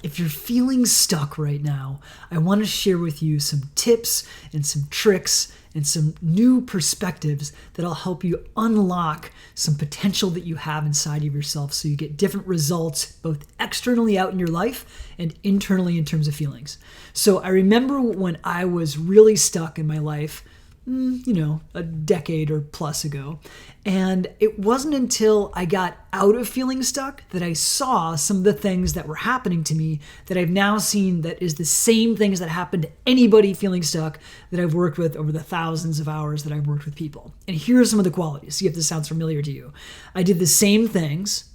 If you're feeling stuck right now, I want to share with you some tips and some tricks and some new perspectives that'll help you unlock some potential that you have inside of yourself so you get different results both externally out in your life and internally in terms of feelings. So I remember when I was really stuck in my life, a decade or plus ago. And it wasn't until I got out of feeling stuck that I saw some of the things that were happening to me that I've now seen that is the same things that happen to anybody feeling stuck that I've worked with over the thousands of hours that I've worked with people. And here are some of the qualities. See if this sounds familiar to you. I did the same things.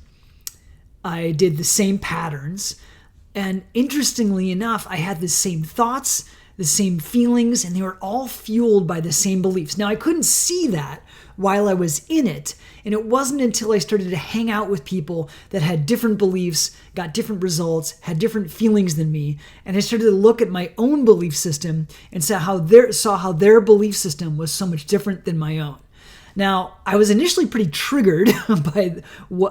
I did the same patterns. And interestingly enough, I had the same thoughts, the same feelings, and they were all fueled by the same beliefs. Now, I couldn't see that while I was in it, and it wasn't until I started to hang out with people that had different beliefs, got different results, had different feelings than me, and I started to look at my own belief system and saw how their belief system was so much different than my own. Now, I was initially pretty triggered by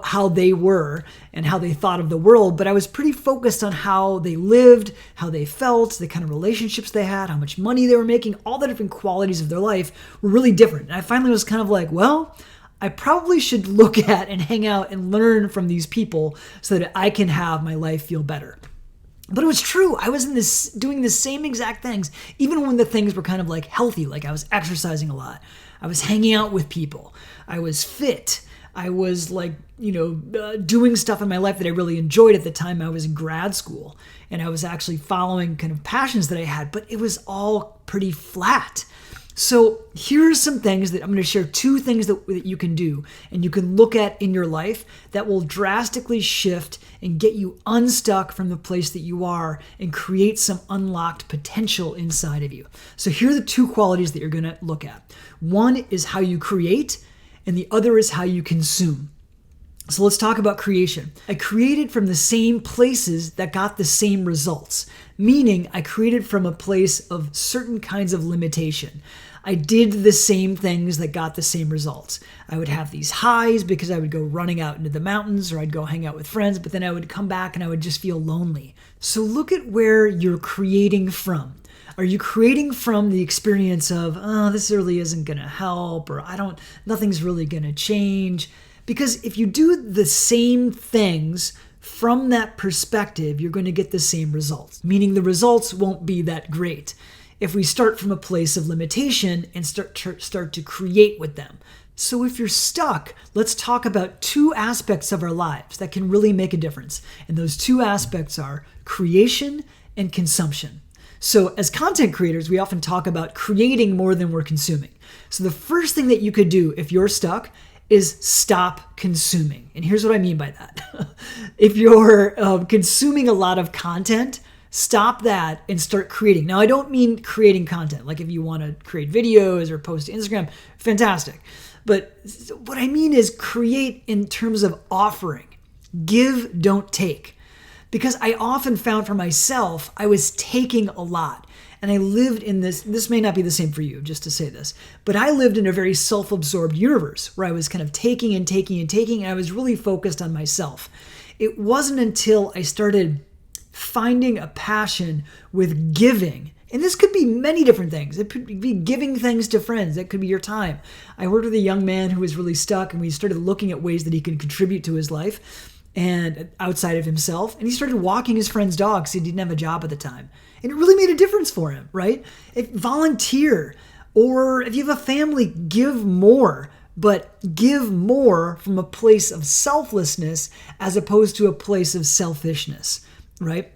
how they were and how they thought of the world, but I was pretty focused on how they lived, how they felt, the kind of relationships they had, how much money they were making, all the different qualities of their life were really different. And I finally was kind of like, well, I probably should look at and hang out and learn from these people so that I can have my life feel better. But it was true. I was doing the same exact things, even when the things were kind of like healthy, like I was exercising a lot. I was hanging out with people. I was fit. I was doing stuff in my life that I really enjoyed at the time I was in grad school. And I was actually following kind of passions that I had, but it was all pretty flat. So here's some things that I'm going to share, 2 things that you can do and you can look at in your life that will drastically shift and get you unstuck from the place that you are and create some unlocked potential inside of you. So here are the 2 qualities that you're going to look at. One is how you create, and the other is how you consume. So let's talk about creation. I created from the same places that got the same results, meaning I created from a place of certain kinds of limitation. I did the same things that got the same results. I would have these highs because I would go running out into the mountains or I'd go hang out with friends, but then I would come back and I would just feel lonely. So look at where you're creating from. Are you creating from the experience of, this really isn't going to help, or nothing's really going to change? Because if you do the same things from that perspective, you're going to get the same results, meaning the results won't be that great if we start from a place of limitation and start to create with them. So if you're stuck, let's talk about 2 aspects of our lives that can really make a difference. And those 2 aspects are creation and consumption. So as content creators, we often talk about creating more than we're consuming. So the first thing that you could do if you're stuck is stop consuming. And here's what I mean by that. If you're consuming a lot of content, stop that and start creating. Now, I don't mean creating content. Like if you want to create videos or post to Instagram, fantastic. But what I mean is create in terms of offering. Give, don't take. Because I often found for myself, I was taking a lot. And I lived in this may not be the same for you, just to say this, but I lived in a very self-absorbed universe where I was kind of taking and taking and taking, and I was really focused on myself. It wasn't until I started finding a passion with giving, and this could be many different things. It could be giving things to friends. It could be your time. I worked with a young man who was really stuck, and we started looking at ways that he could contribute to his life and outside of himself. And he started walking his friend's dogs. He didn't have a job at the time. And it really made a difference for him, right? Volunteer, or if you have a family, give more, but give more from a place of selflessness as opposed to a place of selfishness, right?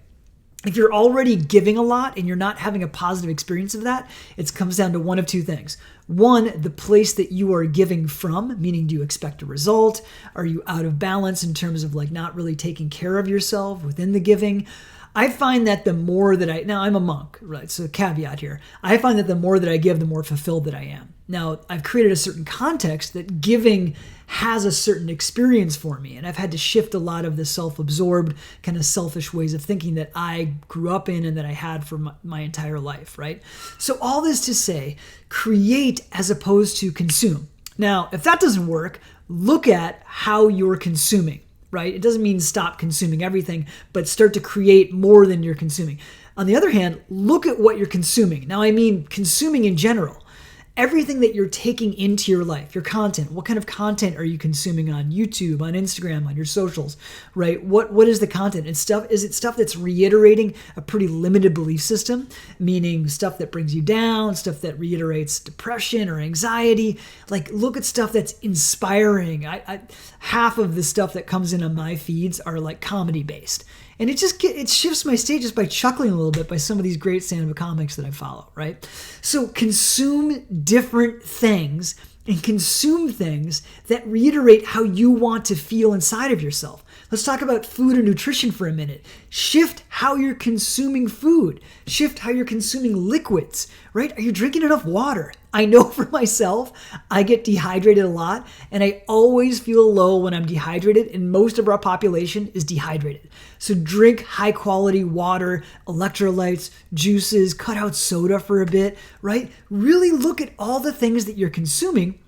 If you're already giving a lot and you're not having a positive experience of that, it comes down to one of 2 things. One, the place that you are giving from, meaning do you expect a result? Are you out of balance in terms of like not really taking care of yourself within the giving? I find that the more that now I'm a monk, right? So caveat here. I find that the more that I give, the more fulfilled that I am. Now, I've created a certain context that giving has a certain experience for me. And I've had to shift a lot of the self-absorbed, kind of selfish ways of thinking that I grew up in and that I had for my entire life, right? So all this to say, create as opposed to consume. Now, if that doesn't work, look at how you're consuming. right? It doesn't mean stop consuming everything, but start to create more than you're consuming. On the other hand, look at what you're consuming. Now, I mean consuming in general. Everything that you're taking into your life, your content, what kind of content are you consuming on YouTube, on Instagram, on your socials, right? What is the content? Is it stuff that's reiterating a pretty limited belief system, meaning stuff that brings you down, stuff that reiterates depression or anxiety? Like, look at stuff that's inspiring. Half of the stuff that comes in on my feeds are like comedy based. And it shifts my state just by chuckling a little bit by some of these great stand-up comics that I follow, right? So consume different things and consume things that reiterate how you want to feel inside of yourself. Let's talk about food and nutrition for a minute. Shift how you're consuming food. Shift how you're consuming liquids, right? Are you drinking enough water? I know for myself, I get dehydrated a lot, and I always feel low when I'm dehydrated, and most of our population is dehydrated. So drink high quality water, electrolytes, juices, cut out soda for a bit, right? Really look at all the things that you're consuming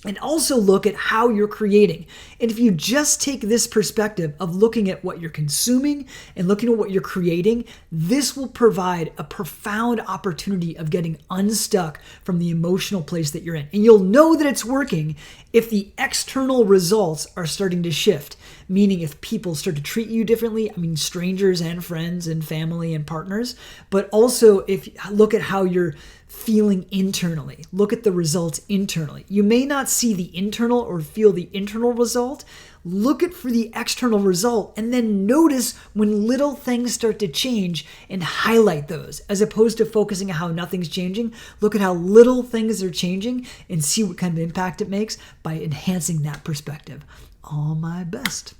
and also look at how you're creating. And if you just take this perspective of looking at what you're consuming and looking at what you're creating, this will provide a profound opportunity of getting unstuck from the emotional place that you're in. And you'll know that it's working if the external results are starting to shift, meaning if people start to treat you differently, I mean strangers and friends and family and partners, but also if look at how you're feeling internally. Look at the results internally. You may not see the internal or feel the internal result. Look at for the external result and then notice when little things start to change and highlight those as opposed to focusing on how nothing's changing. Look at how little things are changing and see what kind of impact it makes by enhancing that perspective. All my best.